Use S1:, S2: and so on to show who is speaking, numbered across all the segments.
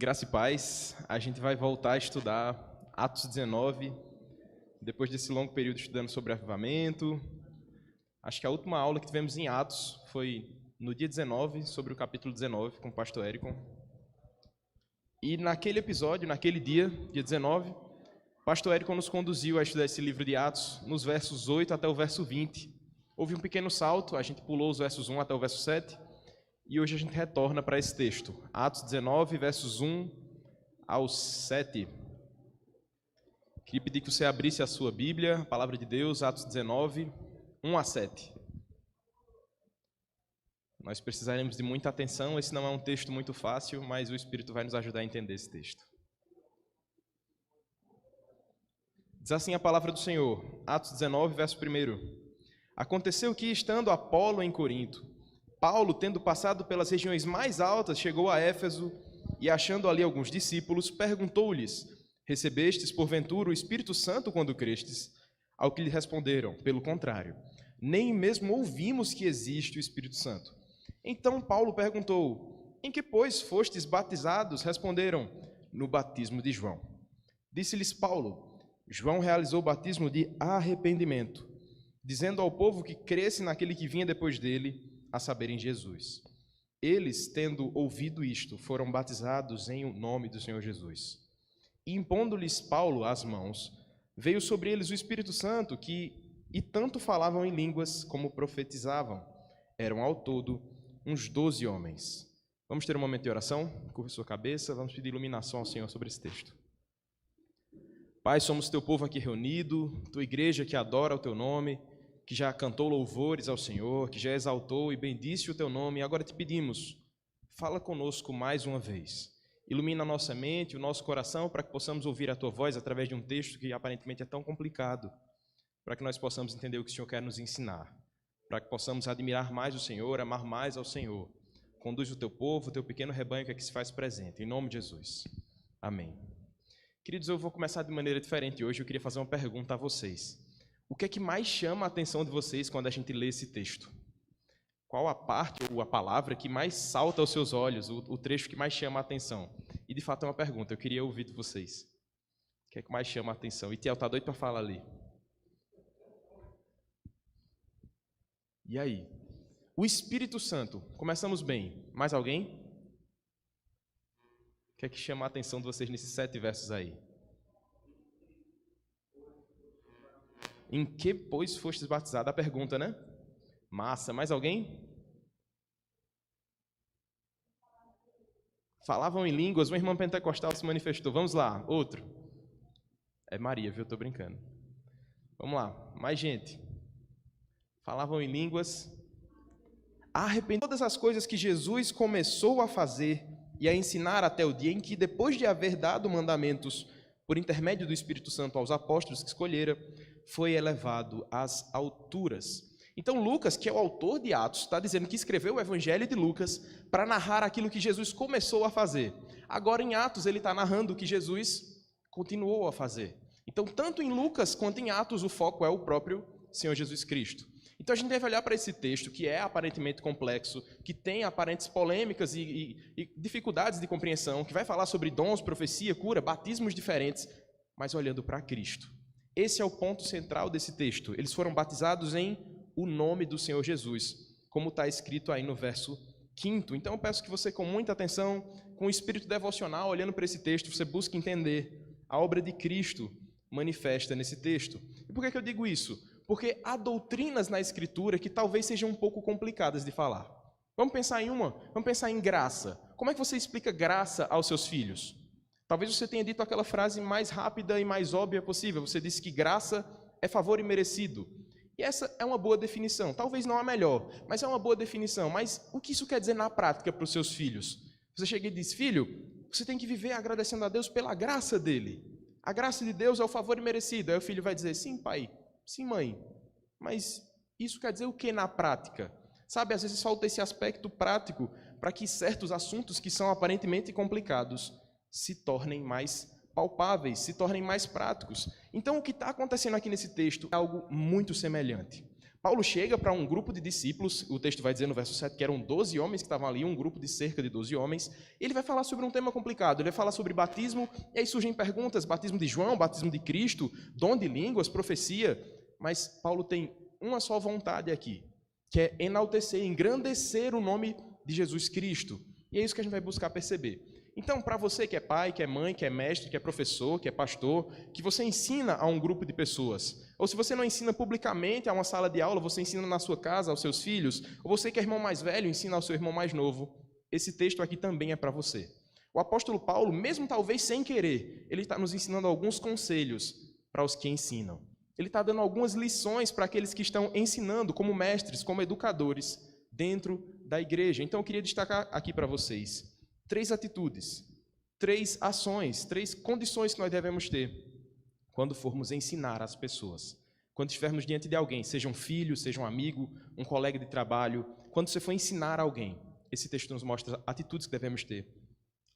S1: Graça e paz, a gente vai voltar a estudar Atos 19, depois desse longo período estudando sobre avivamento. Acho que a última aula que tivemos em Atos foi no dia 19, sobre o capítulo 19, com o pastor Érico. E naquele episódio, naquele dia 19, o pastor Érico nos conduziu a estudar esse livro de Atos, nos versos 8 até o verso 20. Houve um pequeno salto, a gente pulou os versos 1 até o verso 7, e hoje a gente retorna para esse texto, Atos 19, versos 1 ao 7. Queria pedir que você abrisse a sua Bíblia, a Palavra de Deus, Atos 19, 1 a 7. Nós precisaremos de muita atenção, esse não é um texto muito fácil, mas o Espírito vai nos ajudar a entender esse texto. Diz assim a Palavra do Senhor, Atos 19, verso 1. Aconteceu que, estando Apolo em Corinto, Paulo, tendo passado pelas regiões mais altas, chegou a Éfeso e, achando ali alguns discípulos, perguntou-lhes: recebestes, porventura, o Espírito Santo quando crestes? Ao que lhe responderam: pelo contrário, nem mesmo ouvimos que existe o Espírito Santo. Então Paulo perguntou: em que, pois, fostes batizados? Responderam: no batismo de João. Disse-lhes Paulo: João realizou o batismo de arrependimento, dizendo ao povo que cresce naquele que vinha depois dele, a saber, em Jesus. Eles, tendo ouvido isto, foram batizados em nome do Senhor Jesus. E impondo-lhes Paulo as mãos, veio sobre eles o Espírito Santo, e tanto falavam em línguas como profetizavam. Eram ao todo uns 12 homens. Vamos ter um momento de oração? Curva sua cabeça, vamos pedir iluminação ao Senhor sobre esse texto. Pai, somos teu povo aqui reunido, tua igreja que adora o teu nome, que já cantou louvores ao Senhor, que já exaltou e bendisse o teu nome, e agora te pedimos, fala conosco mais uma vez. Ilumina a nossa mente, o nosso coração, para que possamos ouvir a tua voz através de um texto que aparentemente é tão complicado, para que nós possamos entender o que o Senhor quer nos ensinar, para que possamos admirar mais o Senhor, amar mais ao Senhor. Conduz o teu povo, o teu pequeno rebanho que aqui se faz presente, em nome de Jesus. Amém. Queridos, eu vou começar de maneira diferente hoje. Eu queria fazer uma pergunta a vocês. O que é que mais chama a atenção de vocês quando a gente lê esse texto? Qual a parte ou a palavra que mais salta aos seus olhos, o trecho que mais chama a atenção? E de fato é uma pergunta, eu queria ouvir de vocês. O que é que mais chama a atenção? E Tiel, tá doido para falar ali. E aí? O Espírito Santo, começamos bem. Mais alguém? O que é que chama a atenção de vocês nesses 7 versos aí? Em que, pois, fostes batizado? A pergunta, né? Massa. Mais alguém? Falavam em línguas. Uma irmã pentecostal se manifestou. Vamos lá. Outro. É Maria, viu? Estou brincando. Vamos lá. Mais gente. Falavam em línguas. Arrependendo todas as coisas que Jesus começou a fazer e a ensinar até o dia em que, depois de haver dado mandamentos por intermédio do Espírito Santo aos apóstolos que escolhera, foi elevado às alturas. Então Lucas, que é o autor de Atos, está dizendo que escreveu o Evangelho de Lucas para narrar aquilo que Jesus começou a fazer. Agora em Atos ele está narrando o que Jesus continuou a fazer. Então tanto em Lucas quanto em Atos o foco é o próprio Senhor Jesus Cristo. Então a gente deve olhar para esse texto que é aparentemente complexo, que tem aparentes polêmicas e dificuldades de compreensão, que vai falar sobre dons, profecia, cura, batismos diferentes, mas olhando para Cristo. Esse é o ponto central desse texto. Eles foram batizados em o nome do Senhor Jesus, como está escrito aí no verso 5º. Então eu peço que você, com muita atenção, com o espírito devocional, olhando para esse texto, você busque entender a obra de Cristo manifesta nesse texto. E por que eu digo isso? Porque há doutrinas na Escritura que talvez sejam um pouco complicadas de falar. Vamos pensar em uma? Vamos pensar em graça. Como é que você explica graça aos seus filhos? Talvez você tenha dito aquela frase mais rápida e mais óbvia possível. Você disse que graça é favor imerecido. E essa é uma boa definição. Talvez não a melhor, mas é uma boa definição. Mas o que isso quer dizer na prática para os seus filhos? Você chega e diz: filho, você tem que viver agradecendo a Deus pela graça dele. A graça de Deus é o favor imerecido. Aí o filho vai dizer: sim, pai, sim, mãe. Mas isso quer dizer o que na prática? Sabe, às vezes falta esse aspecto prático para que certos assuntos que são aparentemente complicados se tornem mais palpáveis, se tornem mais práticos. Então, o que está acontecendo aqui nesse texto é algo muito semelhante. Paulo chega para um grupo de discípulos, o texto vai dizer no verso 7 que eram 12 homens que estavam ali, um grupo de cerca de 12 homens. Ele vai falar sobre um tema complicado, ele vai falar sobre batismo, e aí surgem perguntas, batismo de João, batismo de Cristo, dom de línguas, profecia, mas Paulo tem uma só vontade aqui, que é enaltecer, engrandecer o nome de Jesus Cristo. E é isso que a gente vai buscar perceber. Então, para você que é pai, que é mãe, que é mestre, que é professor, que é pastor, que você ensina a um grupo de pessoas, ou se você não ensina publicamente a uma sala de aula, você ensina na sua casa aos seus filhos, ou você que é irmão mais velho, ensina ao seu irmão mais novo, esse texto aqui também é para você. O apóstolo Paulo, mesmo talvez sem querer, ele está nos ensinando alguns conselhos para os que ensinam. Ele está dando algumas lições para aqueles que estão ensinando como mestres, como educadores, dentro da igreja. Então, eu queria destacar aqui para vocês 3 atitudes, 3 ações, 3 condições que nós devemos ter quando formos ensinar as pessoas. Quando estivermos diante de alguém, seja um filho, seja um amigo, um colega de trabalho, quando você for ensinar alguém, esse texto nos mostra atitudes que devemos ter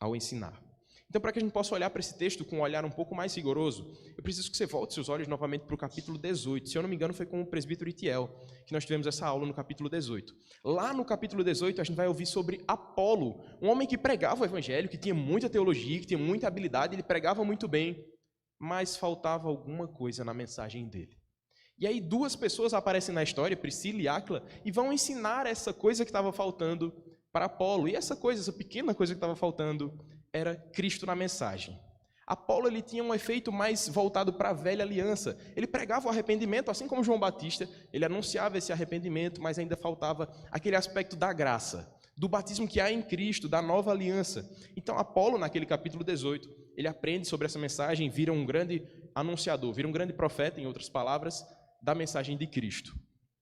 S1: ao ensinar. Então, para que a gente possa olhar para esse texto com um olhar um pouco mais rigoroso, eu preciso que você volte seus olhos novamente para o capítulo 18. Se eu não me engano, foi com o presbítero Itiel que nós tivemos essa aula no capítulo 18. Lá no capítulo 18, a gente vai ouvir sobre Apolo, um homem que pregava o evangelho, que tinha muita teologia, que tinha muita habilidade, ele pregava muito bem, mas faltava alguma coisa na mensagem dele. E aí 2 pessoas aparecem na história, Priscila e Áquila, e vão ensinar essa coisa que estava faltando para Apolo. E essa coisa, essa pequena coisa que estava faltando, era Cristo na mensagem. Apolo ele tinha um efeito mais voltado para a velha aliança. Ele pregava o arrependimento, assim como João Batista, ele anunciava esse arrependimento, mas ainda faltava aquele aspecto da graça, do batismo que há em Cristo, da nova aliança. Então Apolo, naquele capítulo 18, ele aprende sobre essa mensagem, vira um grande anunciador, vira um grande profeta, em outras palavras, da mensagem de Cristo.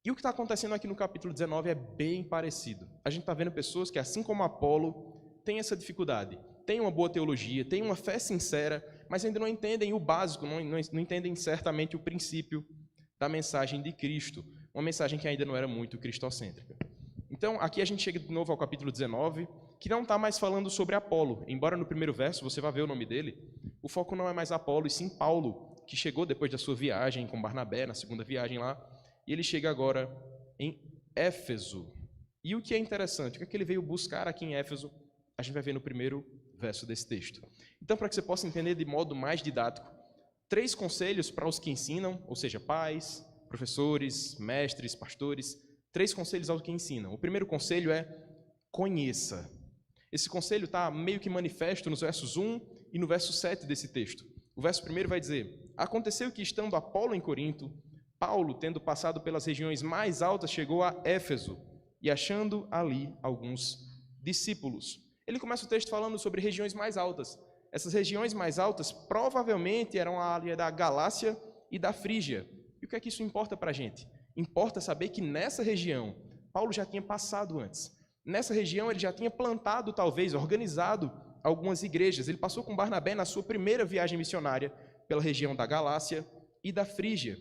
S1: E o que está acontecendo aqui no capítulo 19 é bem parecido. A gente está vendo pessoas que, assim como Apolo, têm essa dificuldade. Têm uma boa teologia, têm uma fé sincera, mas ainda não entendem o básico, não entendem certamente o princípio da mensagem de Cristo, uma mensagem que ainda não era muito cristocêntrica. Então, aqui a gente chega de novo ao capítulo 19, que não está mais falando sobre Apolo, embora no primeiro verso você vai ver o nome dele, o foco não é mais Apolo, e sim Paulo, que chegou depois da sua viagem com Barnabé, na segunda viagem lá, e ele chega agora em Éfeso. E o que é interessante, o que é que ele veio buscar aqui em Éfeso, a gente vai ver no primeiro verso desse texto. Então, para que você possa entender de modo mais didático, 3 conselhos para os que ensinam, ou seja, pais, professores, mestres, pastores, 3 conselhos aos que ensinam. O primeiro conselho é conheça. Esse conselho está meio que manifesto nos versos 1 e no verso 7 desse texto. O verso 1 vai dizer: aconteceu que, estando Apolo em Corinto, Paulo, tendo passado pelas regiões mais altas, chegou a Éfeso e achando ali alguns discípulos. Ele começa o texto falando sobre regiões mais altas. Essas regiões mais altas provavelmente eram a área da Galácia e da Frígia. E o que é que isso importa para a gente? Importa saber que nessa região, Paulo já tinha passado antes. Nessa região ele já tinha plantado, talvez, organizado algumas igrejas. Ele passou com Barnabé na sua primeira viagem missionária pela região da Galácia e da Frígia.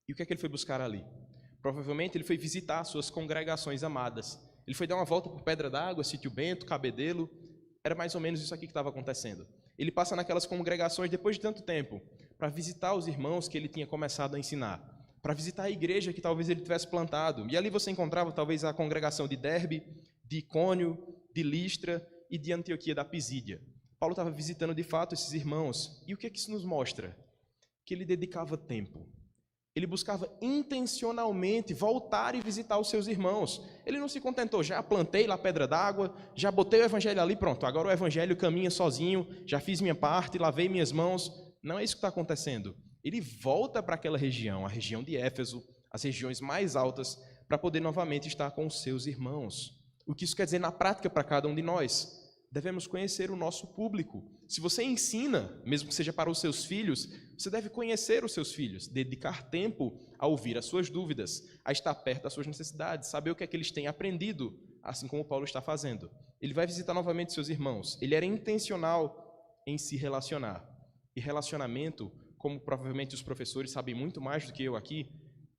S1: E o que é que ele foi buscar ali? Provavelmente ele foi visitar suas congregações amadas. Ele foi dar uma volta por Pedra d'Água, Sítio Bento, Cabedelo. Era mais ou menos isso aqui que estava acontecendo. Ele passa naquelas congregações depois de tanto tempo, para visitar os irmãos que ele tinha começado a ensinar, para visitar a igreja que talvez ele tivesse plantado. E ali você encontrava talvez a congregação de Derbe, de Icônio, de Listra e de Antioquia da Pisídia. Paulo estava visitando de fato esses irmãos. E o que é que isso nos mostra? Que ele dedicava tempo. Ele buscava intencionalmente voltar e visitar os seus irmãos. Ele não se contentou, já plantei lá Pedra d'Água, já botei o evangelho ali, pronto, agora o evangelho caminha sozinho, já fiz minha parte, lavei minhas mãos. Não é isso que está acontecendo. Ele volta para aquela região, a região de Éfeso, as regiões mais altas, para poder novamente estar com os seus irmãos. O que isso quer dizer na prática para cada um de nós? Devemos conhecer o nosso público. Se você ensina, mesmo que seja para os seus filhos, você deve conhecer os seus filhos, dedicar tempo a ouvir as suas dúvidas, a estar perto das suas necessidades, saber o que é que eles têm aprendido, assim como Paulo está fazendo. Ele vai visitar novamente seus irmãos. Ele era intencional em se relacionar. E relacionamento, como provavelmente os professores sabem muito mais do que eu aqui,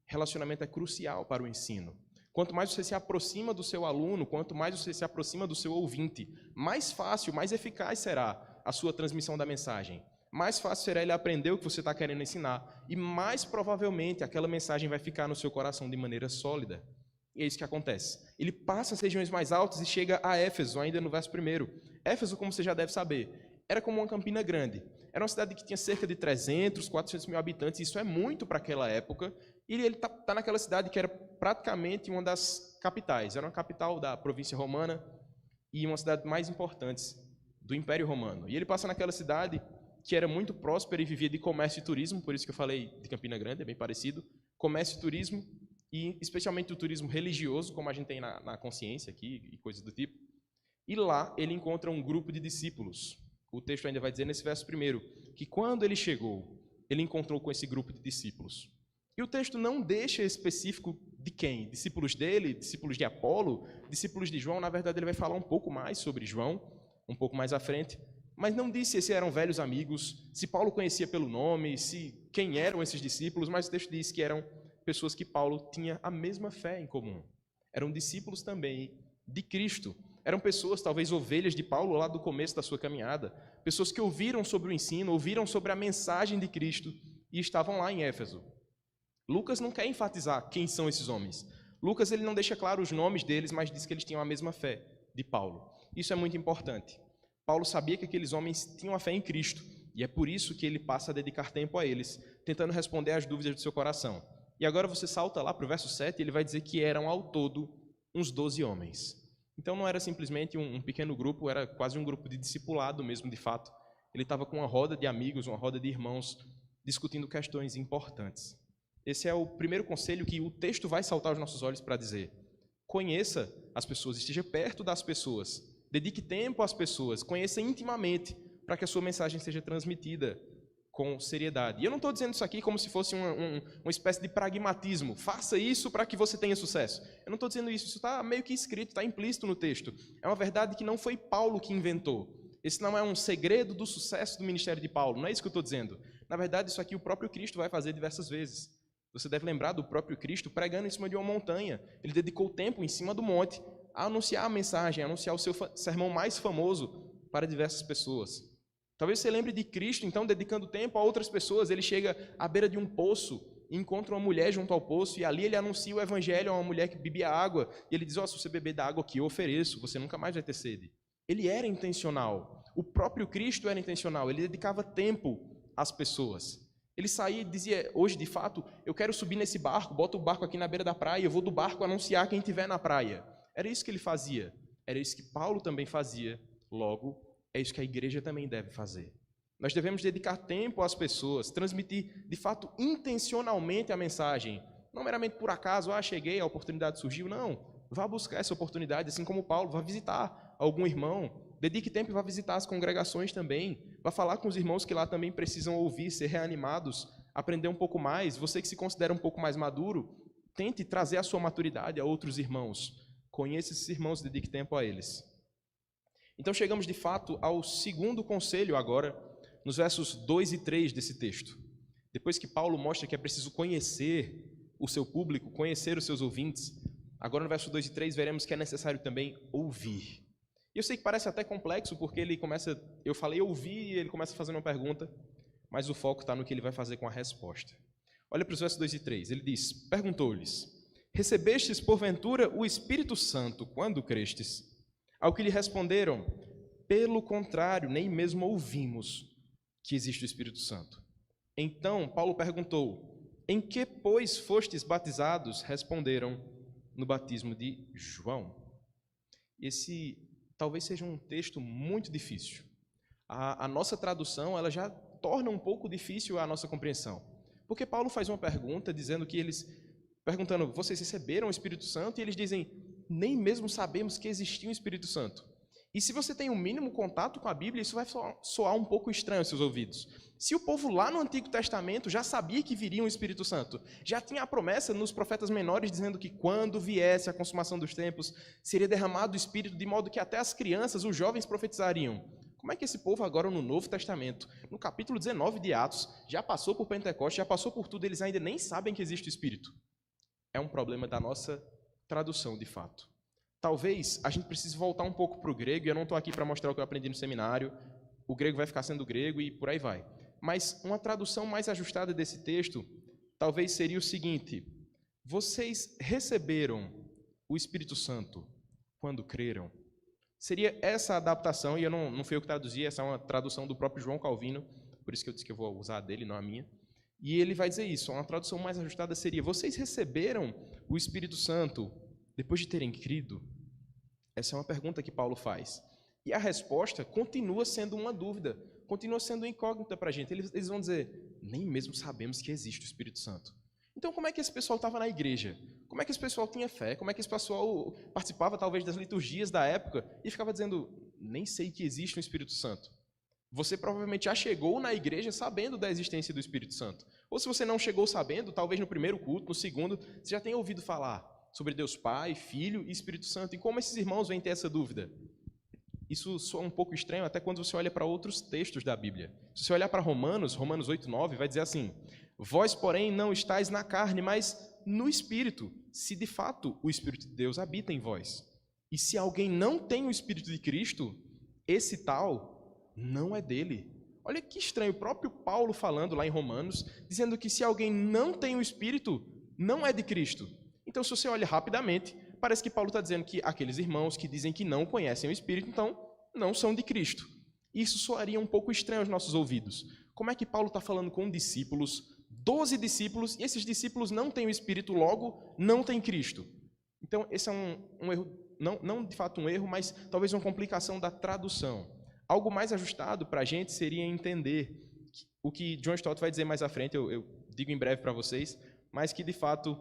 S1: relacionamento é crucial para o ensino. Quanto mais você se aproxima do seu aluno, quanto mais você se aproxima do seu ouvinte, mais fácil, mais eficaz será a sua transmissão da mensagem. mais fácil será ele aprender o que você está querendo ensinar, e mais provavelmente aquela mensagem vai ficar no seu coração de maneira sólida. E é isso que acontece. Ele passa as regiões mais altas e chega a Éfeso, ainda no verso 1. Éfeso, como você já deve saber, era como uma Campina Grande. Era uma cidade que tinha cerca de 300, 400 mil habitantes, isso é muito para aquela época, e ele está naquela cidade que era praticamente uma das capitais, era uma capital da província romana e uma das cidades mais importantes do Império Romano. E ele passa naquela cidade que era muito próspera e vivia de comércio e turismo, por isso que eu falei de Campina Grande, é bem parecido, comércio e turismo, e especialmente o turismo religioso, como a gente tem na consciência aqui, e coisas do tipo. E lá ele encontra um grupo de discípulos. O texto ainda vai dizer nesse verso 1, que quando ele chegou, ele encontrou com esse grupo de discípulos. E o texto não deixa específico de quem? Discípulos dele, discípulos de Apolo, discípulos de João. Na verdade, ele vai falar um pouco mais sobre João, um pouco mais à frente, mas não disse se eram velhos amigos, se Paulo conhecia pelo nome, se quem eram esses discípulos, mas o texto diz que eram pessoas que Paulo tinha a mesma fé em comum. Eram discípulos também de Cristo. Eram pessoas, talvez ovelhas de Paulo lá do começo da sua caminhada, pessoas que ouviram sobre o ensino, ouviram sobre a mensagem de Cristo e estavam lá em Éfeso. Lucas não quer enfatizar quem são esses homens. Lucas ele não deixa claro os nomes deles, mas diz que eles tinham a mesma fé de Paulo. Isso é muito importante. Paulo sabia que aqueles homens tinham a fé em Cristo, e é por isso que ele passa a dedicar tempo a eles, tentando responder às dúvidas do seu coração. E agora você salta lá para o verso 7, e ele vai dizer que eram ao todo uns 12 homens. Então não era simplesmente um pequeno grupo, era quase um grupo de discipulado mesmo, de fato. Ele estava com uma roda de amigos, uma roda de irmãos, discutindo questões importantes. Esse é o primeiro conselho que o texto vai saltar aos nossos olhos para dizer. Conheça as pessoas, esteja perto das pessoas, dedique tempo às pessoas, conheça intimamente para que a sua mensagem seja transmitida com seriedade. E eu não estou dizendo isso aqui como se fosse uma espécie de pragmatismo. Faça isso para que você tenha sucesso. Eu não estou dizendo isso está meio que escrito, está implícito no texto. É uma verdade que não foi Paulo que inventou. Esse não é um segredo do sucesso do ministério de Paulo, não é isso que eu estou dizendo. Na verdade, isso aqui o próprio Cristo vai fazer diversas vezes. Você deve lembrar do próprio Cristo pregando em cima de uma montanha. Ele dedicou tempo em cima do monte a anunciar a mensagem, a anunciar o seu sermão mais famoso para diversas pessoas. Talvez você lembre de Cristo, então, dedicando tempo a outras pessoas. Ele chega à beira de um poço e encontra uma mulher junto ao poço, e ali ele anuncia o evangelho a uma mulher que bebia água, e ele diz, se você beber da água que eu ofereço, você nunca mais vai ter sede. Ele era intencional. O próprio Cristo era intencional. Ele dedicava tempo às pessoas. Ele saía e dizia, hoje, de fato, eu quero subir nesse barco, bota o barco aqui na beira da praia, eu vou do barco anunciar quem estiver na praia. Era isso que ele fazia. Era isso que Paulo também fazia. Logo, é isso que a igreja também deve fazer. Nós devemos dedicar tempo às pessoas, transmitir, de fato, intencionalmente a mensagem. Não meramente por acaso, cheguei, a oportunidade surgiu. Não, vá buscar essa oportunidade, assim como Paulo, vá visitar algum irmão. Dedique tempo e vá visitar as congregações também. Vá falar com os irmãos que lá também precisam ouvir, ser reanimados, aprender um pouco mais. Você que se considera um pouco mais maduro, tente trazer a sua maturidade a outros irmãos. Conheça esses irmãos e dedique tempo a eles. Então chegamos de fato ao segundo conselho agora, nos versos 2 e 3 desse texto. Depois que Paulo mostra que é preciso conhecer o seu público, conhecer os seus ouvintes, agora no verso 2 e 3 veremos que é necessário também ouvir. E eu sei que parece até complexo, porque ele começa, eu falei ouvir e ele começa fazendo uma pergunta, mas o foco está no que ele vai fazer com a resposta. Olha para os versos 2 e 3, ele diz, perguntou-lhes, recebestes porventura o Espírito Santo quando crestes? Ao que lhe responderam, pelo contrário, nem mesmo ouvimos que existe o Espírito Santo. Então, Paulo perguntou, em que, pois, fostes batizados? Responderam, no batismo de João. Esse talvez seja um texto muito difícil. A nossa tradução, ela já torna um pouco difícil a nossa compreensão. Porque Paulo faz uma pergunta, dizendo que perguntando, vocês receberam o Espírito Santo? E eles dizem, nem mesmo sabemos que existia um Espírito Santo. E se você tem um mínimo contato com a Bíblia, isso vai soar um pouco estranho aos seus ouvidos. Se o povo lá no Antigo Testamento já sabia que viria um Espírito Santo, já tinha a promessa nos profetas menores dizendo que quando viesse a consumação dos tempos, seria derramado o Espírito, de modo que até as crianças, os jovens profetizariam. Como é que esse povo agora no Novo Testamento, no capítulo 19 de Atos, já passou por Pentecostes, já passou por tudo, eles ainda nem sabem que existe o Espírito? É um problema da nossa tradução, de fato. Talvez a gente precise voltar um pouco para o grego, e eu não estou aqui para mostrar o que eu aprendi no seminário, o grego vai ficar sendo grego e por aí vai. Mas uma tradução mais ajustada desse texto talvez seria o seguinte: vocês receberam o Espírito Santo quando creram? Seria essa a adaptação, e eu não fui eu que traduzi, essa é uma tradução do próprio João Calvino, por isso que eu disse que eu vou usar a dele, não a minha. E ele vai dizer isso, uma tradução mais ajustada seria: vocês receberam o Espírito Santo depois de terem crido? Essa é uma pergunta que Paulo faz. E a resposta continua sendo uma dúvida, continua sendo incógnita para a gente. Eles vão dizer: nem mesmo sabemos que existe o Espírito Santo. Então, como é que esse pessoal estava na igreja? Como é que esse pessoal tinha fé? Como é que esse pessoal participava, talvez, das liturgias da época e ficava dizendo: nem sei que existe um Espírito Santo? Você provavelmente já chegou na igreja sabendo da existência do Espírito Santo. Ou se você não chegou sabendo, talvez no primeiro culto, no segundo, você já tenha ouvido falar sobre Deus Pai, Filho e Espírito Santo. E como esses irmãos vêm ter essa dúvida? Isso soa um pouco estranho até quando você olha para outros textos da Bíblia. Se você olhar para Romanos 8:9, vai dizer assim: vós, porém, não estáis na carne, mas no Espírito, se de fato o Espírito de Deus habita em vós. E se alguém não tem o Espírito de Cristo, esse tal não é dele. Olha que estranho, o próprio Paulo falando lá em Romanos, dizendo que se alguém não tem o Espírito, não é de Cristo. Então, se você olha rapidamente, parece que Paulo está dizendo que aqueles irmãos que dizem que não conhecem o Espírito, então, não são de Cristo. Isso soaria um pouco estranho aos nossos ouvidos. Como é que Paulo está falando com discípulos, 12 discípulos, e esses discípulos não têm o Espírito, logo, não têm Cristo? Então, esse é um erro, não de fato um erro, mas talvez uma complicação da tradução. Algo mais ajustado para a gente seria entender o que John Stott vai dizer mais à frente, eu digo em breve para vocês, mas que, de fato,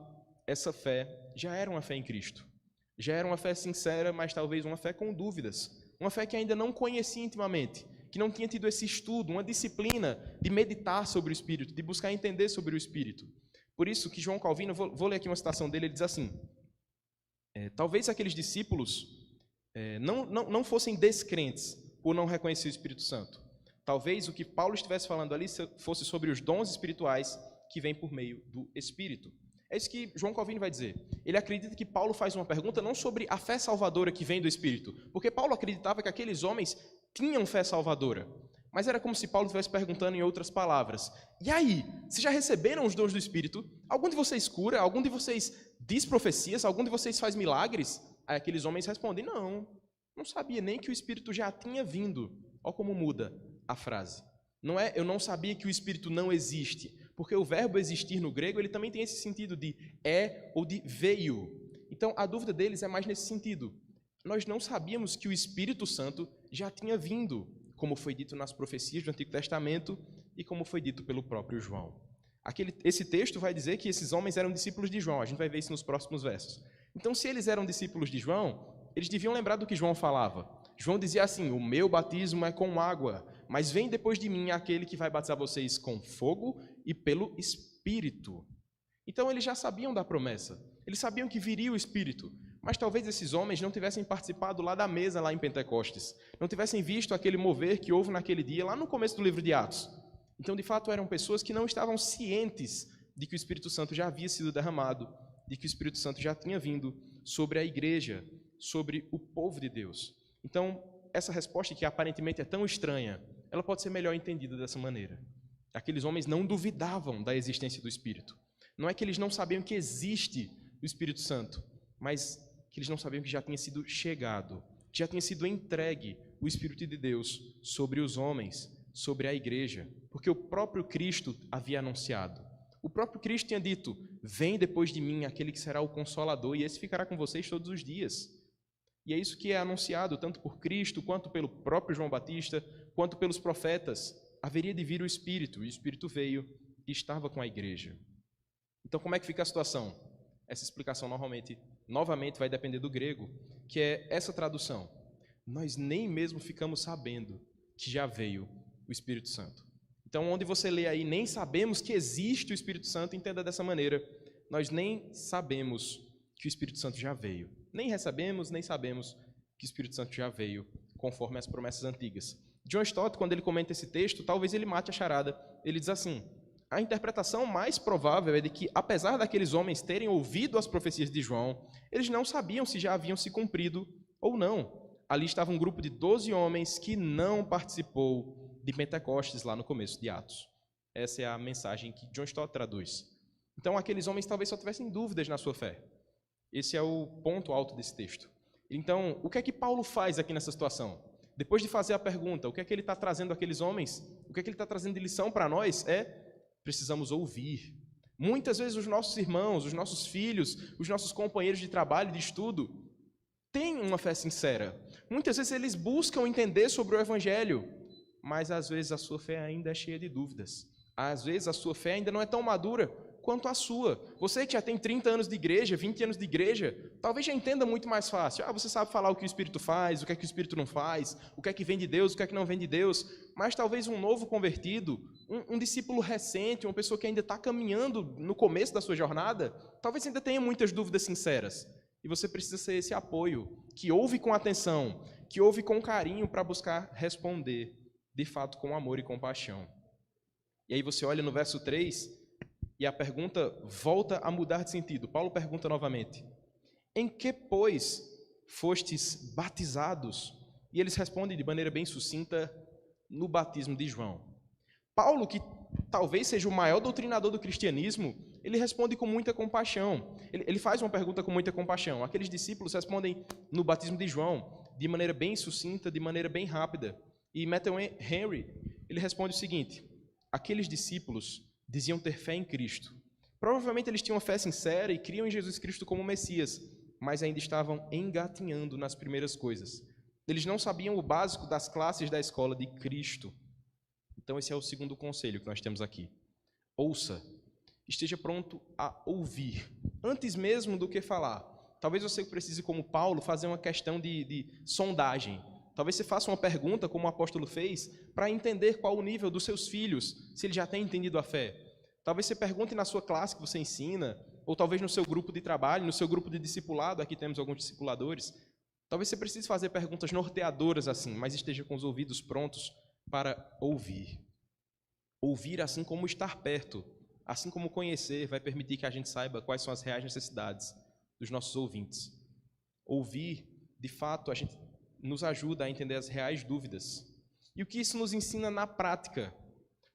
S1: essa fé já era uma fé em Cristo. Já era uma fé sincera, mas talvez uma fé com dúvidas. Uma fé que ainda não conhecia intimamente, que não tinha tido esse estudo, uma disciplina de meditar sobre o Espírito, de buscar entender sobre o Espírito. Por isso que João Calvino, vou ler aqui uma citação dele, ele diz assim: talvez aqueles discípulos não fossem descrentes por não reconhecer o Espírito Santo. Talvez o que Paulo estivesse falando ali fosse sobre os dons espirituais que vêm por meio do Espírito. É isso que João Calvino vai dizer. Ele acredita que Paulo faz uma pergunta não sobre a fé salvadora que vem do Espírito, porque Paulo acreditava que aqueles homens tinham fé salvadora, mas era como se Paulo estivesse perguntando em outras palavras: e aí, vocês já receberam os dons do Espírito? Algum de vocês cura? Algum de vocês diz profecias? Algum de vocês faz milagres? Aí aqueles homens respondem: não sabia nem que o Espírito já tinha vindo. Olha como muda a frase. Não é eu não sabia que o Espírito não existe, porque o verbo existir no grego ele também tem esse sentido de ou de veio. Então a dúvida deles é mais nesse sentido. Nós não sabíamos que o Espírito Santo já tinha vindo, como foi dito nas profecias do Antigo Testamento e como foi dito pelo próprio João. Esse texto vai dizer que esses homens eram discípulos de João. A gente vai ver isso nos próximos versos. Então, se eles eram discípulos de João, eles deviam lembrar do que João falava. João dizia assim: o meu batismo é com água, mas vem depois de mim aquele que vai batizar vocês com fogo e pelo Espírito. Então eles já sabiam da promessa, eles sabiam que viria o Espírito, mas talvez esses homens não tivessem participado lá da mesa, lá em Pentecostes, não tivessem visto aquele mover que houve naquele dia, lá no começo do livro de Atos. Então, de fato, eram pessoas que não estavam cientes de que o Espírito Santo já havia sido derramado, de que o Espírito Santo já tinha vindo sobre a igreja, sobre o povo de Deus. Então, essa resposta, que aparentemente é tão estranha, ela pode ser melhor entendida dessa maneira. Aqueles homens não duvidavam da existência do Espírito. Não é que eles não sabiam que existe o Espírito Santo, mas que eles não sabiam que já tinha sido chegado, que já tinha sido entregue o Espírito de Deus sobre os homens, sobre a igreja, porque o próprio Cristo havia anunciado. O próprio Cristo tinha dito: vem depois de mim aquele que será o Consolador, e esse ficará com vocês todos os dias. E é isso que é anunciado, tanto por Cristo, quanto pelo próprio João Batista, quanto pelos profetas. Haveria de vir o Espírito, e o Espírito veio e estava com a igreja. Então, como é que fica a situação? Essa explicação, novamente, vai depender do grego, que é essa tradução: nós nem mesmo ficamos sabendo que já veio o Espírito Santo. Então, onde você lê aí, nem sabemos que existe o Espírito Santo, entenda dessa maneira: nós nem sabemos que o Espírito Santo já veio. Nem recebemos, nem sabemos que o Espírito Santo já veio, conforme as promessas antigas. John Stott, quando ele comenta esse texto, talvez ele mate a charada. Ele diz assim: a interpretação mais provável é de que, apesar daqueles homens terem ouvido as profecias de João, eles não sabiam se já haviam se cumprido ou não. Ali estava um grupo de 12 homens que não participou de Pentecostes, lá no começo de Atos. Essa é a mensagem que John Stott traduz. Então, aqueles homens talvez só tivessem dúvidas na sua fé. Esse é o ponto alto desse texto. Então, o que é que Paulo faz aqui nessa situação? Depois de fazer a pergunta, o que é que ele está trazendo àqueles homens? O que é que ele está trazendo de lição para nós? Precisamos ouvir. Muitas vezes os nossos irmãos, os nossos filhos, os nossos companheiros de trabalho, de estudo, têm uma fé sincera. Muitas vezes eles buscam entender sobre o Evangelho, mas às vezes a sua fé ainda é cheia de dúvidas. Às vezes a sua fé ainda não é tão madura quanto a sua. Você que já tem 30 anos de igreja, 20 anos de igreja, talvez já entenda muito mais fácil. Você sabe falar o que o Espírito faz, o que é que o Espírito não faz, o que é que vem de Deus, o que é que não vem de Deus. Mas talvez um novo convertido, um discípulo recente, uma pessoa que ainda está caminhando no começo da sua jornada, talvez ainda tenha muitas dúvidas sinceras. E você precisa ser esse apoio, que ouve com atenção, que ouve com carinho para buscar responder, de fato, com amor e compaixão. E aí você olha no verso 3, e a pergunta volta a mudar de sentido. Paulo pergunta novamente: em que, pois, fostes batizados? E eles respondem de maneira bem sucinta: no batismo de João. Paulo, que talvez seja o maior doutrinador do cristianismo, ele responde com muita compaixão. Ele faz uma pergunta com muita compaixão. Aqueles discípulos respondem no batismo de João, de maneira bem sucinta, de maneira bem rápida. E Matthew Henry, ele responde o seguinte: aqueles discípulos diziam ter fé em Cristo. Provavelmente eles tinham uma fé sincera e criam em Jesus Cristo como Messias, mas ainda estavam engatinhando nas primeiras coisas. Eles não sabiam o básico das classes da escola de Cristo. Então esse é o segundo conselho que nós temos aqui. Ouça, esteja pronto a ouvir, antes mesmo do que falar. Talvez você precise, como Paulo, fazer uma questão de sondagem. Talvez você faça uma pergunta, como o apóstolo fez, para entender qual o nível dos seus filhos, se ele já tem entendido a fé. Talvez você pergunte na sua classe que você ensina, ou talvez no seu grupo de trabalho, no seu grupo de discipulado, aqui temos alguns discipuladores. Talvez você precise fazer perguntas norteadoras assim, mas esteja com os ouvidos prontos para ouvir. Ouvir assim como estar perto, assim como conhecer, vai permitir que a gente saiba quais são as reais necessidades dos nossos ouvintes. Ouvir, de fato, a gente nos ajuda a entender as reais dúvidas. E o que isso nos ensina na prática?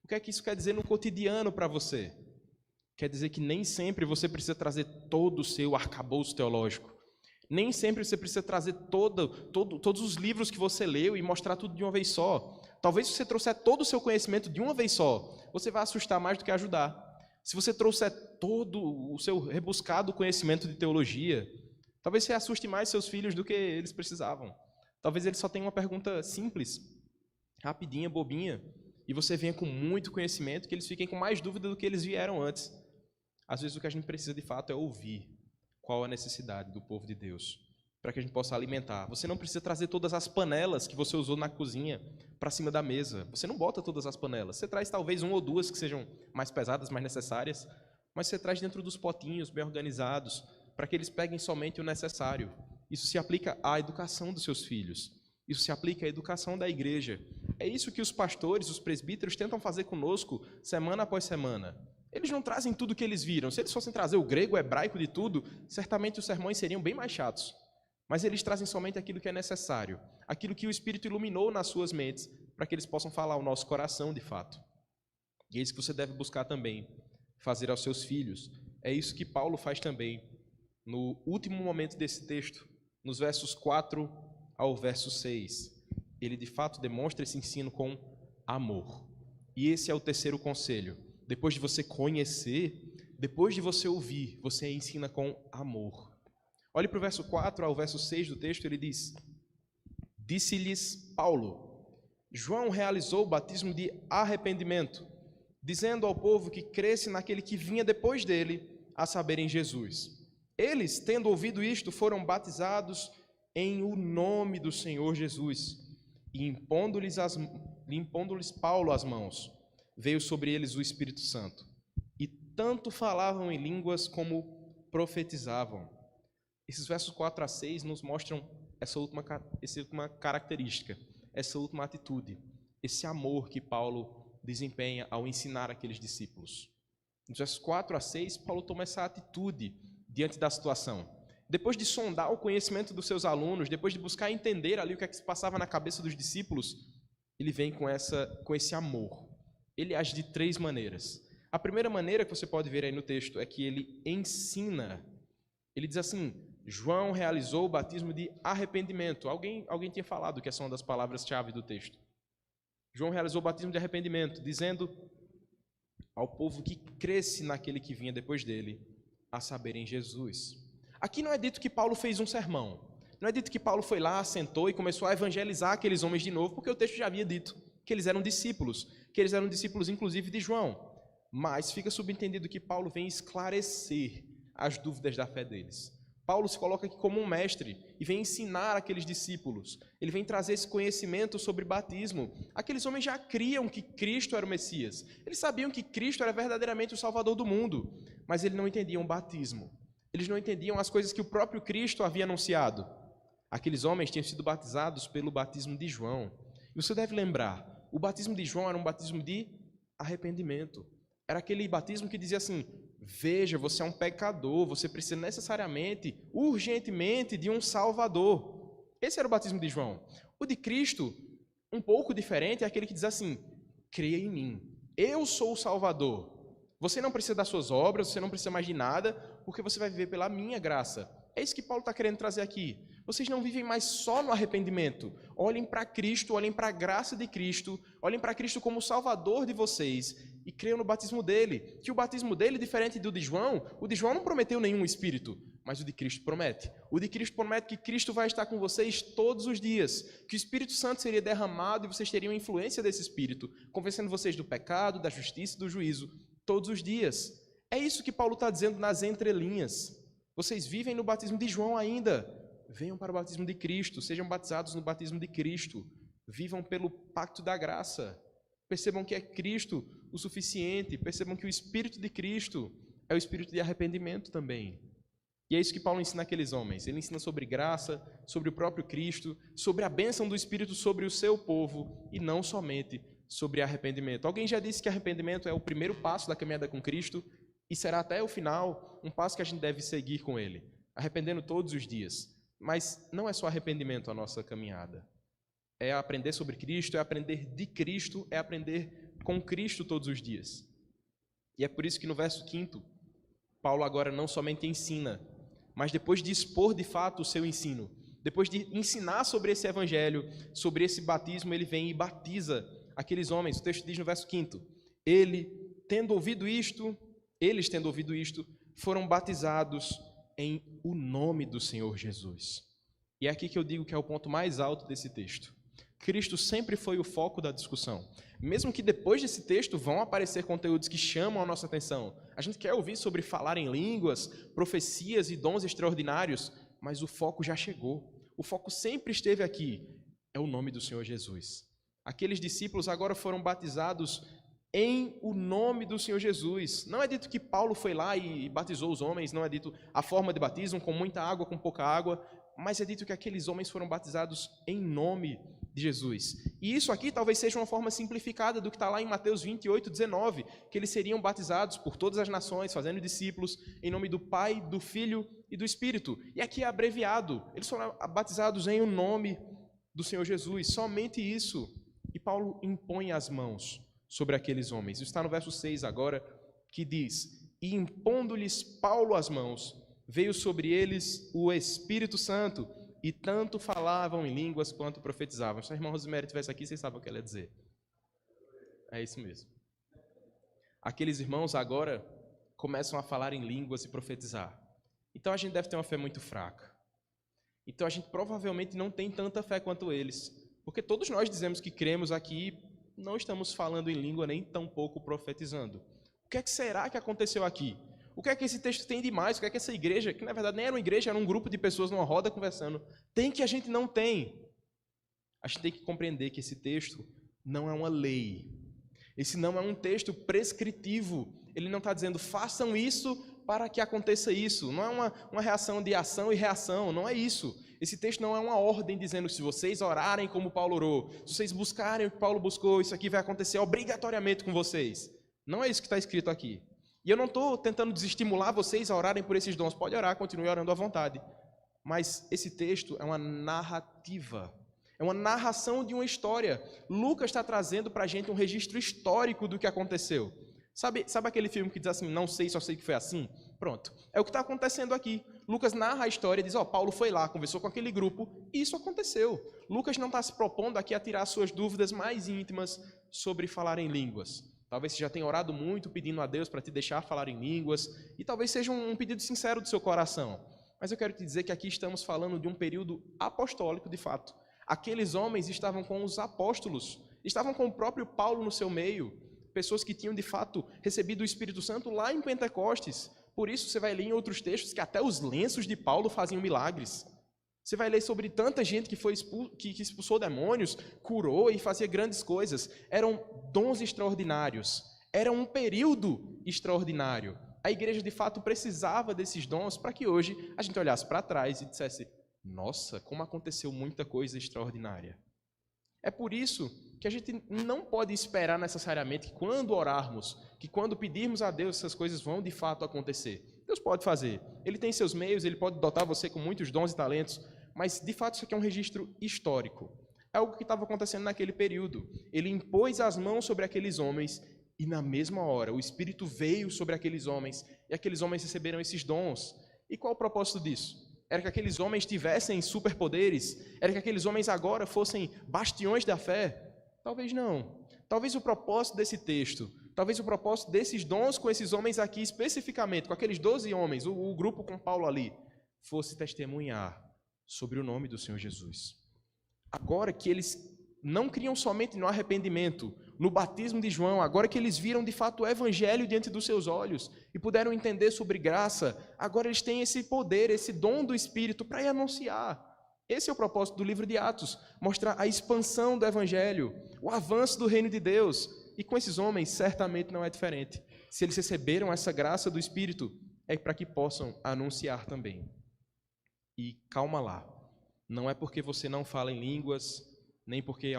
S1: O que é que isso quer dizer no cotidiano para você? Quer dizer que nem sempre você precisa trazer todo o seu arcabouço teológico. Nem sempre você precisa trazer todos os livros que você leu e mostrar tudo de uma vez só. Talvez se você trouxer todo o seu conhecimento de uma vez só, você vai assustar mais do que ajudar. Se você trouxer todo o seu rebuscado conhecimento de teologia, talvez você assuste mais seus filhos do que eles precisavam. Talvez eles só tenham uma pergunta simples, rapidinha, bobinha, e você venha com muito conhecimento, que eles fiquem com mais dúvida do que eles vieram antes. Às vezes o que a gente precisa de fato é ouvir qual a necessidade do povo de Deus, para que a gente possa alimentar. Você não precisa trazer todas as panelas que você usou na cozinha para cima da mesa. Você não bota todas as panelas. Você traz talvez uma ou duas que sejam mais pesadas, mais necessárias, mas você traz dentro dos potinhos bem organizados, para que eles peguem somente o necessário. Isso se aplica à educação dos seus filhos. Isso se aplica à educação da igreja. É isso que os pastores, os presbíteros tentam fazer conosco semana após semana. Eles não trazem tudo o que eles viram. Se eles fossem trazer o grego, o hebraico de tudo, certamente os sermões seriam bem mais chatos. Mas eles trazem somente aquilo que é necessário, aquilo que o Espírito iluminou nas suas mentes, para que eles possam falar ao nosso coração de fato. E é isso que você deve buscar também, fazer aos seus filhos. É isso que Paulo faz também no último momento desse texto, nos versos 4 ao verso 6. Ele de fato demonstra esse ensino com amor. E esse é o terceiro conselho. Depois de você conhecer, depois de você ouvir, você ensina com amor. Olhe para o verso 4 ao verso 6 do texto, ele diz: disse-lhes Paulo: João realizou o batismo de arrependimento, dizendo ao povo que cresce naquele que vinha depois dele, a saber, em Jesus. Eles, tendo ouvido isto, foram batizados em o nome do Senhor Jesus. E impondo-lhes Paulo as mãos, veio sobre eles o Espírito Santo. E tanto falavam em línguas como profetizavam. Esses versos 4 a 6 nos mostram essa última característica, essa última atitude, esse amor que Paulo desempenha ao ensinar aqueles discípulos. Nos versos 4 a 6, Paulo toma essa atitude diante da situação. Depois de sondar o conhecimento dos seus alunos, depois de buscar entender ali o que é que se passava na cabeça dos discípulos, ele vem com esse amor. Ele age de 3 maneiras. A primeira maneira que você pode ver aí no texto é que ele ensina. Ele diz assim: João realizou o batismo de arrependimento. Alguém tinha falado que essa é uma das palavras-chave do texto. João realizou o batismo de arrependimento, dizendo ao povo que cresce naquele que vinha depois dele, a saber, em Jesus. Aqui não é dito que Paulo fez um sermão. Não é dito que Paulo foi lá, sentou e começou a evangelizar aqueles homens de novo, porque o texto já havia dito que eles eram discípulos inclusive de João. Mas fica subentendido que Paulo vem esclarecer as dúvidas da fé deles. Paulo se coloca aqui como um mestre e vem ensinar aqueles discípulos. Ele vem trazer esse conhecimento sobre batismo. Aqueles homens já criam que Cristo era o Messias. Eles sabiam que Cristo era verdadeiramente o Salvador do mundo, mas eles não entendiam o batismo. Eles não entendiam as coisas que o próprio Cristo havia anunciado. Aqueles homens tinham sido batizados pelo batismo de João. E você deve lembrar, o batismo de João era um batismo de arrependimento. Era aquele batismo que dizia assim: veja, você é um pecador, você precisa necessariamente, urgentemente, de um Salvador. Esse era o batismo de João. O de Cristo, um pouco diferente, é aquele que diz assim: creia em mim, eu sou o Salvador. Você não precisa das suas obras, você não precisa mais de nada, porque você vai viver pela minha graça. É isso que Paulo está querendo trazer aqui. Vocês não vivem mais só no arrependimento. Olhem para Cristo, olhem para a graça de Cristo, olhem para Cristo como o Salvador de vocês e creiam no batismo dele. Que o batismo dele, diferente do de João, o de João não prometeu nenhum Espírito, mas o de Cristo promete. O de Cristo promete que Cristo vai estar com vocês todos os dias, que o Espírito Santo seria derramado e vocês teriam influência desse Espírito, convencendo vocês do pecado, da justiça e do juízo, todos os dias. É isso que Paulo está dizendo nas entrelinhas. Vocês vivem no batismo de João ainda. Venham para o batismo de Cristo, sejam batizados no batismo de Cristo. Vivam pelo pacto da graça. Percebam que é Cristo o suficiente. Percebam que o Espírito de Cristo é o Espírito de arrependimento também. E é isso que Paulo ensina àqueles homens. Ele ensina sobre graça, sobre o próprio Cristo, sobre a bênção do Espírito sobre o seu povo e não somente sobre arrependimento. Alguém já disse que arrependimento é o primeiro passo da caminhada com Cristo e será até o final um passo que a gente deve seguir com Ele, arrependendo todos os dias. Mas não é só arrependimento a nossa caminhada. É aprender sobre Cristo, é aprender de Cristo, é aprender com Cristo todos os dias. E é por isso que no verso 5, Paulo agora não somente ensina, mas depois de expor de fato o seu ensino, depois de ensinar sobre esse evangelho, sobre esse batismo, ele vem e batiza aqueles homens. O texto diz no verso 5, eles, tendo ouvido isto, foram batizados em o nome do Senhor Jesus. E é aqui que eu digo que é o ponto mais alto desse texto. Cristo sempre foi o foco da discussão. Mesmo que depois desse texto vão aparecer conteúdos que chamam a nossa atenção. A gente quer ouvir sobre falar em línguas, profecias e dons extraordinários, mas o foco já chegou. O foco sempre esteve aqui. É o nome do Senhor Jesus. Aqueles discípulos agora foram batizados em o nome do Senhor Jesus. Não é dito que Paulo foi lá e batizou os homens, não é dito a forma de batismo, com muita água, com pouca água, mas é dito que aqueles homens foram batizados em nome de Jesus. E isso aqui talvez seja uma forma simplificada do que está lá em Mateus 28, 19, que eles seriam batizados por todas as nações, fazendo discípulos, em nome do Pai, do Filho e do Espírito. E aqui é abreviado, eles foram batizados em o nome do Senhor Jesus, somente isso. E Paulo impõe as mãos sobre aqueles homens. Isso está no verso 6 agora, que diz: e impondo-lhes Paulo as mãos, veio sobre eles o Espírito Santo, e tanto falavam em línguas quanto profetizavam. Se a irmã Rosemary estivesse aqui, vocês sabem o que ela ia dizer. É isso mesmo. Aqueles irmãos agora começam a falar em línguas e profetizar. Então a gente deve ter uma fé muito fraca. Então a gente provavelmente não tem tanta fé quanto eles, porque todos nós dizemos que cremos aqui, não estamos falando em língua nem tampouco profetizando. O que é que será que aconteceu aqui? O que é que esse texto tem de mais? O que é que essa igreja, que na verdade nem era uma igreja, era um grupo de pessoas numa roda conversando, tem que a gente não tem? A gente tem que compreender que esse texto não é uma lei. Esse não é um texto prescritivo. Ele não está dizendo, façam isso para que aconteça isso. Não é uma reação de ação e reação, não é isso. Esse texto não é uma ordem dizendo, se vocês orarem como Paulo orou, se vocês buscarem o que Paulo buscou, isso aqui vai acontecer obrigatoriamente com vocês. Não é isso que está escrito aqui. E eu não estou tentando desestimular vocês a orarem por esses dons. Pode orar, continue orando à vontade. Mas esse texto é uma narrativa. É uma narração de uma história. Lucas está trazendo para a gente um registro histórico do que aconteceu. Sabe aquele filme que diz assim, não sei, só sei que foi assim? Pronto. É o que está acontecendo aqui. Lucas narra a história e diz, Paulo foi lá, conversou com aquele grupo, e isso aconteceu. Lucas não está se propondo aqui a tirar suas dúvidas mais íntimas sobre falar em línguas. Talvez você já tenha orado muito pedindo a Deus para te deixar falar em línguas, e talvez seja um pedido sincero do seu coração. Mas eu quero te dizer que aqui estamos falando de um período apostólico, de fato. Aqueles homens estavam com os apóstolos, estavam com o próprio Paulo no seu meio, pessoas que tinham, de fato, recebido o Espírito Santo lá em Pentecostes. Por isso, você vai ler em outros textos que até os lenços de Paulo faziam milagres. Você vai ler sobre tanta gente que expulsou demônios, curou e fazia grandes coisas. Eram dons extraordinários. Era um período extraordinário. A igreja, de fato, precisava desses dons para que hoje a gente olhasse para trás e dissesse, nossa, como aconteceu muita coisa extraordinária. É por isso que a gente não pode esperar necessariamente que quando orarmos, que quando pedirmos a Deus, essas coisas vão de fato acontecer. Deus pode fazer. Ele tem seus meios, ele pode dotar você com muitos dons e talentos, mas de fato isso aqui é um registro histórico. É algo que estava acontecendo naquele período. Ele impôs as mãos sobre aqueles homens e na mesma hora o Espírito veio sobre aqueles homens e aqueles homens receberam esses dons. E qual o propósito disso? Era que aqueles homens tivessem superpoderes? Era que aqueles homens agora fossem bastiões da fé? Talvez não. Talvez o propósito desse texto, talvez o propósito desses dons com esses homens aqui especificamente, com aqueles 12 homens, o grupo com Paulo ali, fosse testemunhar sobre o nome do Senhor Jesus. Agora que eles não criam somente no arrependimento, no batismo de João, agora que eles viram de fato o evangelho diante dos seus olhos e puderam entender sobre graça, agora eles têm esse poder, esse dom do Espírito para ir anunciar. Esse é o propósito do livro de Atos, mostrar a expansão do evangelho, o avanço do reino de Deus. E com esses homens certamente não é diferente. Se eles receberam essa graça do Espírito, é para que possam anunciar também. E calma lá, não é porque você não fala em línguas, nem porque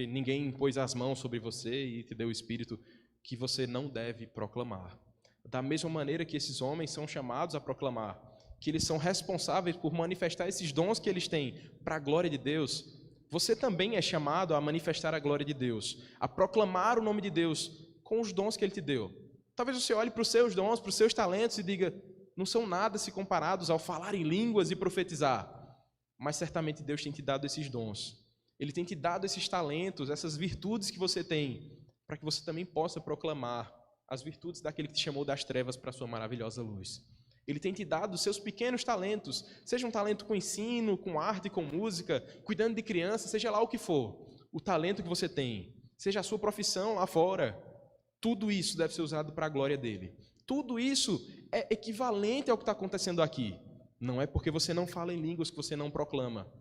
S1: ninguém impôs as mãos sobre você e te deu o Espírito, que você não deve proclamar. Da mesma maneira que esses homens são chamados a proclamar, que eles são responsáveis por manifestar esses dons que eles têm para a glória de Deus, você também é chamado a manifestar a glória de Deus, a proclamar o nome de Deus com os dons que Ele te deu. Talvez você olhe para os seus dons, para os seus talentos e diga, não são nada se comparados ao falar em línguas e profetizar. Mas certamente Deus tem te dado esses dons. Ele tem te dado esses talentos, essas virtudes que você tem, para que você também possa proclamar as virtudes daquele que te chamou das trevas para a sua maravilhosa luz. Ele tem te dado os seus pequenos talentos, seja um talento com ensino, com arte, com música, cuidando de crianças, seja lá o que for, o talento que você tem, seja a sua profissão lá fora, tudo isso deve ser usado para a glória dele. Tudo isso é equivalente ao que está acontecendo aqui. Não é porque você não fala em línguas que você não proclama.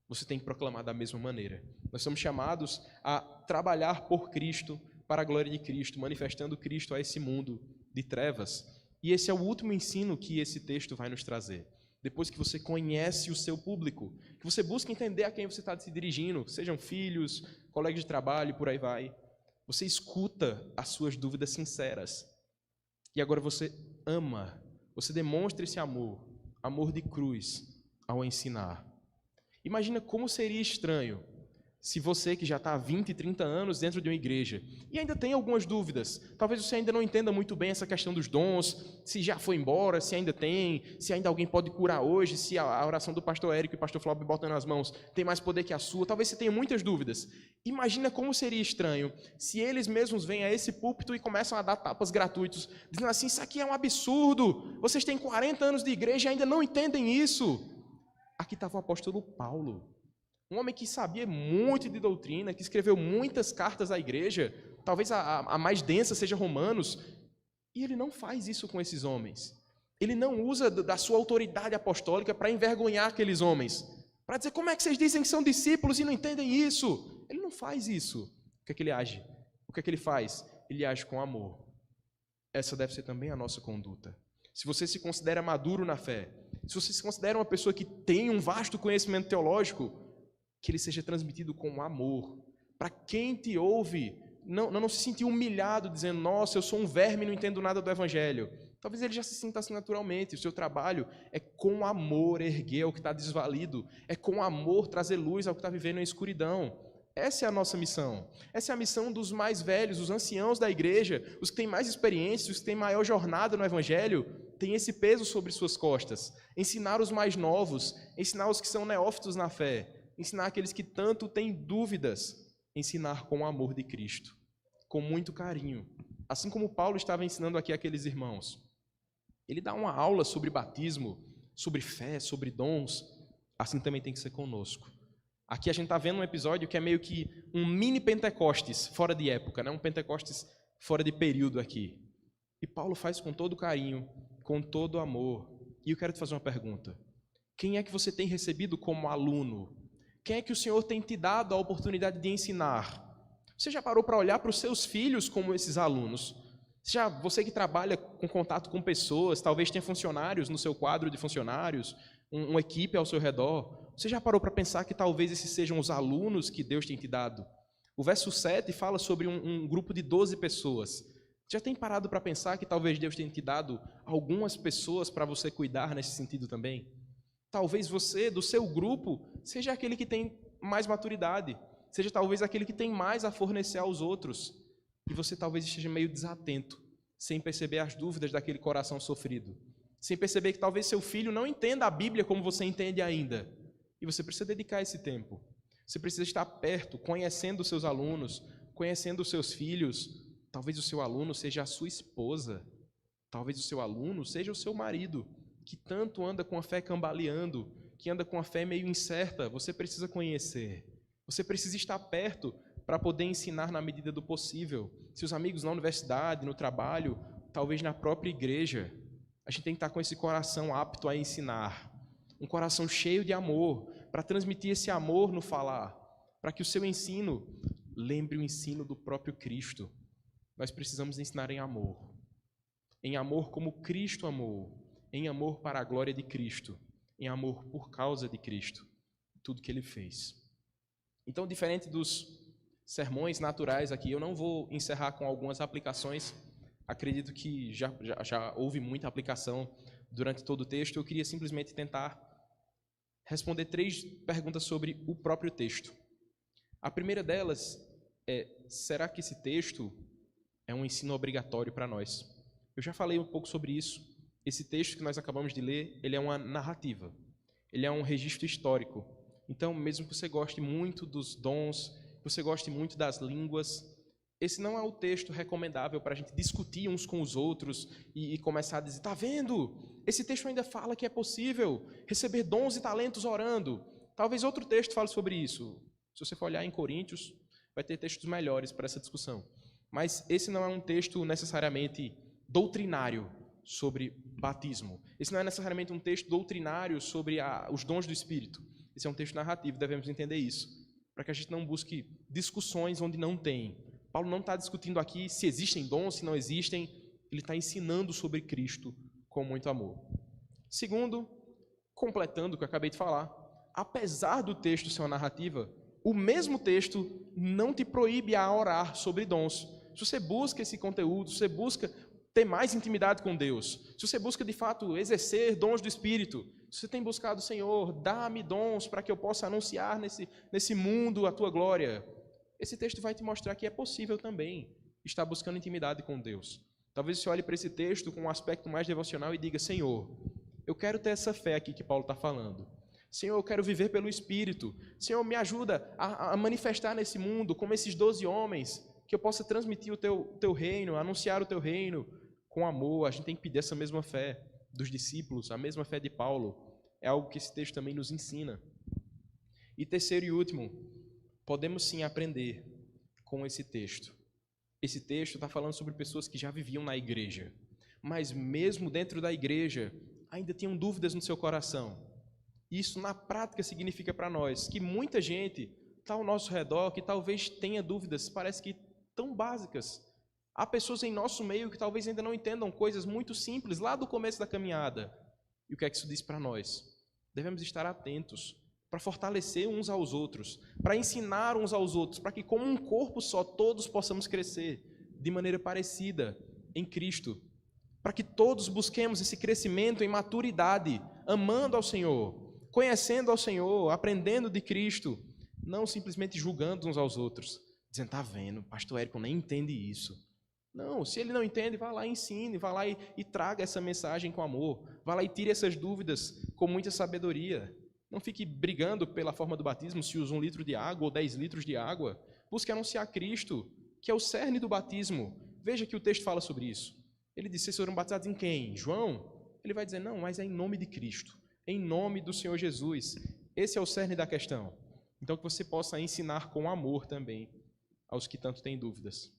S1: Você tem que proclamar da mesma maneira. Nós somos chamados a trabalhar por Cristo, para a glória de Cristo, manifestando Cristo a esse mundo de trevas. E esse é o último ensino que esse texto vai nos trazer. Depois que você conhece o seu público, que você busca entender a quem você está se dirigindo, sejam filhos, colegas de trabalho, por aí vai. Você escuta as suas dúvidas sinceras. E agora você ama, você demonstra esse amor, amor de cruz, ao ensinar. Imagina como seria estranho se você que já está há 20, 30 anos dentro de uma igreja e ainda tem algumas dúvidas, talvez você ainda não entenda muito bem essa questão dos dons, se já foi embora, se ainda tem, se ainda alguém pode curar hoje, se a oração do pastor Érico e o pastor Flávio botando nas mãos tem mais poder que a sua, talvez você tenha muitas dúvidas. Imagina como seria estranho se eles mesmos vêm a esse púlpito e começam a dar tapas gratuitos, dizendo assim, isso aqui é um absurdo, vocês têm 40 anos de igreja e ainda não entendem isso. Aqui estava o apóstolo Paulo, um homem que sabia muito de doutrina, que escreveu muitas cartas à igreja, talvez a mais densa seja Romanos, e ele não faz isso com esses homens. Ele não usa da sua autoridade apostólica para envergonhar aqueles homens, para dizer como é que vocês dizem que são discípulos e não entendem isso. Ele não faz isso. O que é que ele age? O que é que ele faz? Ele age com amor. Essa deve ser também a nossa conduta. Se você se considera maduro na fé, se você se considera uma pessoa que tem um vasto conhecimento teológico, que ele seja transmitido com amor, para quem te ouve, não se sentir humilhado, dizendo, nossa, eu sou um verme e não entendo nada do Evangelho. Talvez ele já se sinta assim naturalmente. O seu trabalho é com amor erguer o que está desvalido, é com amor trazer luz ao que está vivendo em escuridão. Essa é a nossa missão. Essa é a missão dos mais velhos, os anciãos da igreja, os que têm mais experiência, os que têm maior jornada no evangelho, têm esse peso sobre suas costas. Ensinar os mais novos, ensinar os que são neófitos na fé, ensinar aqueles que tanto têm dúvidas, ensinar com o amor de Cristo, com muito carinho. Assim como Paulo estava ensinando aqui aqueles irmãos. Ele dá uma aula sobre batismo, sobre fé, sobre dons, assim também tem que ser conosco. Aqui a gente está vendo um episódio que é meio que um mini Pentecostes fora de época, né? Um Pentecostes fora de período aqui. E Paulo faz com todo carinho, com todo amor. E eu quero te fazer uma pergunta. Quem é que você tem recebido como aluno? Quem é que o Senhor tem te dado a oportunidade de ensinar? Você já parou para olhar para os seus filhos como esses alunos? Você que trabalha com contato com pessoas, talvez tenha funcionários no seu quadro de funcionários, uma equipe ao seu redor. Você já parou para pensar que talvez esses sejam os alunos que Deus tem te dado? O verso 7 fala sobre um grupo de 12 pessoas. Já tem parado para pensar que talvez Deus tenha te dado algumas pessoas para você cuidar nesse sentido também? Talvez você, do seu grupo, seja aquele que tem mais maturidade, seja talvez aquele que tem mais a fornecer aos outros. E você talvez esteja meio desatento, sem perceber as dúvidas daquele coração sofrido. Sem perceber que talvez seu filho não entenda a Bíblia como você entende ainda. E você precisa dedicar esse tempo. Você precisa estar perto, conhecendo os seus alunos, conhecendo os seus filhos. Talvez o seu aluno seja a sua esposa. Talvez o seu aluno seja o seu marido, que tanto anda com a fé cambaleando, que anda com a fé meio incerta. Você precisa conhecer. Você precisa estar perto para poder ensinar na medida do possível. Seus amigos na universidade, no trabalho, talvez na própria igreja. A gente tem que estar com esse coração apto a ensinar. Um coração cheio de amor, para transmitir esse amor no falar, para que o seu ensino lembre o ensino do próprio Cristo. Nós precisamos ensinar em amor como Cristo amou, em amor para a glória de Cristo, em amor por causa de Cristo, tudo que Ele fez. Então, diferente dos sermões naturais aqui, eu não vou encerrar com algumas aplicações. Acredito que já houve muita aplicação durante todo o texto. Eu queria simplesmente tentar responder 3 perguntas sobre o próprio texto. A primeira delas é: será que esse texto é um ensino obrigatório para nós? Eu já falei um pouco sobre isso. Esse texto que nós acabamos de ler, ele é uma narrativa. Ele é um registro histórico. Então, mesmo que você goste muito dos dons, que você goste muito das línguas, esse não é o texto recomendável para a gente discutir uns com os outros e começar a dizer: está vendo? Esse texto ainda fala que é possível receber dons e talentos orando. Talvez outro texto fale sobre isso. Se você for olhar em Coríntios, vai ter textos melhores para essa discussão. Mas esse não é um texto necessariamente doutrinário sobre batismo. Esse não é necessariamente um texto doutrinário sobre os dons do Espírito. Esse é um texto narrativo, devemos entender isso, para que a gente não busque discussões onde não tem. Paulo não está discutindo aqui se existem dons, se não existem. Ele está ensinando sobre Cristo com muito amor. Segundo, completando o que eu acabei de falar, apesar do texto ser uma narrativa, o mesmo texto não te proíbe a orar sobre dons. Se você busca esse conteúdo, se você busca ter mais intimidade com Deus, se você busca de fato exercer dons do Espírito, se você tem buscado: Senhor, dá-me dons para que eu possa anunciar nesse mundo a tua glória, esse texto vai te mostrar que é possível também estar buscando intimidade com Deus. Talvez você olhe para esse texto com um aspecto mais devocional e diga: Senhor, eu quero ter essa fé aqui que Paulo está falando. Senhor, eu quero viver pelo Espírito. Senhor, me ajuda a manifestar nesse mundo, como esses 12 homens, que eu possa transmitir o teu reino, anunciar o teu reino com amor. A gente tem que pedir essa mesma fé dos discípulos, a mesma fé de Paulo. É algo que esse texto também nos ensina. E terceiro e último, podemos sim aprender com esse texto. Esse texto está falando sobre pessoas que já viviam na igreja, mas mesmo dentro da igreja, ainda tinham dúvidas no seu coração. Isso, na prática, significa para nós que muita gente está ao nosso redor que talvez tenha dúvidas, parece que tão básicas. Há pessoas em nosso meio que talvez ainda não entendam coisas muito simples lá do começo da caminhada. E o que é que isso diz para nós? Devemos estar atentos para fortalecer uns aos outros, para ensinar uns aos outros, para que como um corpo só todos possamos crescer de maneira parecida em Cristo. para que todos busquemos esse crescimento em maturidade, amando ao Senhor, conhecendo ao Senhor, aprendendo de Cristo, não simplesmente julgando uns aos outros, dizendo, tá vendo, pastor Érico nem entende isso. Não, se ele não entende, vá lá e ensine, vá lá e traga essa mensagem com amor, vá lá e tire essas dúvidas com muita sabedoria. Não fique brigando pela forma do batismo, se usa 1 litro de água ou 10 litros de água. Busque anunciar Cristo, que é o cerne do batismo. Veja que o texto fala sobre isso. Ele diz, vocês foram batizados em quem? João? Ele vai dizer, não, mas é em nome de Cristo, em nome do Senhor Jesus. Esse é o cerne da questão. Então, que você possa ensinar com amor também aos que tanto têm dúvidas.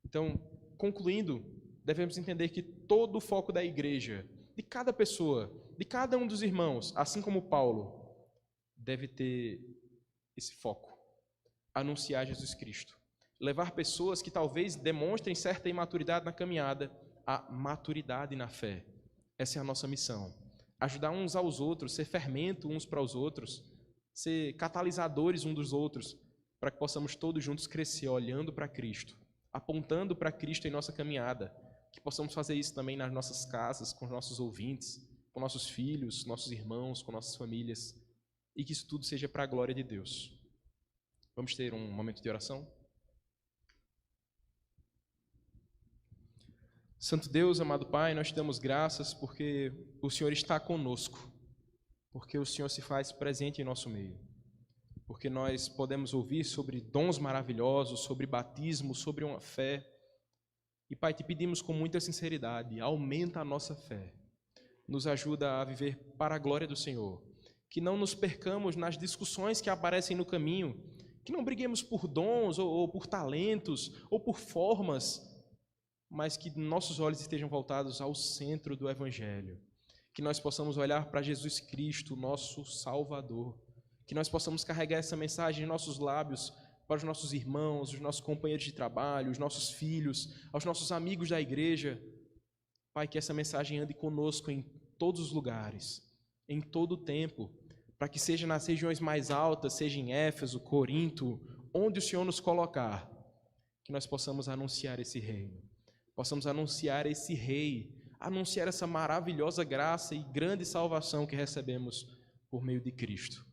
S1: Então, concluindo, devemos entender que todo o foco da igreja, de cada pessoa, de cada um dos irmãos, assim como Paulo, deve ter esse foco, anunciar Jesus Cristo. Levar pessoas que talvez demonstrem certa imaturidade na caminhada, a maturidade na fé. Essa é a nossa missão. Ajudar uns aos outros, ser fermento uns para os outros, ser catalisadores uns dos outros, para que possamos todos juntos crescer olhando para Cristo, apontando para Cristo em nossa caminhada, que possamos fazer isso também nas nossas casas, com os nossos ouvintes, com nossos filhos, nossos irmãos, com nossas famílias, e que isso tudo seja para a glória de Deus. Vamos ter um momento de oração? Santo Deus, amado Pai, nós te damos graças porque o Senhor está conosco, porque o Senhor se faz presente em nosso meio, porque nós podemos ouvir sobre dons maravilhosos, sobre batismo, sobre uma fé. E, Pai, te pedimos com muita sinceridade, aumenta a nossa fé, nos ajuda a viver para a glória do Senhor, que não nos percamos nas discussões que aparecem no caminho, que não briguemos por dons ou por talentos ou por formas, mas que nossos olhos estejam voltados ao centro do Evangelho, que nós possamos olhar para Jesus Cristo, nosso Salvador, que nós possamos carregar essa mensagem em nossos lábios para os nossos irmãos, os nossos companheiros de trabalho, os nossos filhos, aos nossos amigos da igreja. Pai, que essa mensagem ande conosco em todos os lugares, em todo o tempo, para que seja nas regiões mais altas, seja em Éfeso, Corinto, onde o Senhor nos colocar, que nós possamos anunciar esse reino, possamos anunciar esse rei, anunciar essa maravilhosa graça e grande salvação que recebemos por meio de Cristo.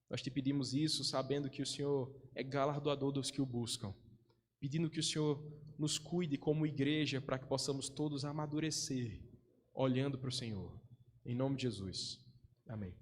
S1: Nós te pedimos isso sabendo que o Senhor é galardoador dos que o buscam, pedindo que o Senhor nos cuide como igreja para que possamos todos amadurecer, olhando para o Senhor. Em nome de Jesus. Amém.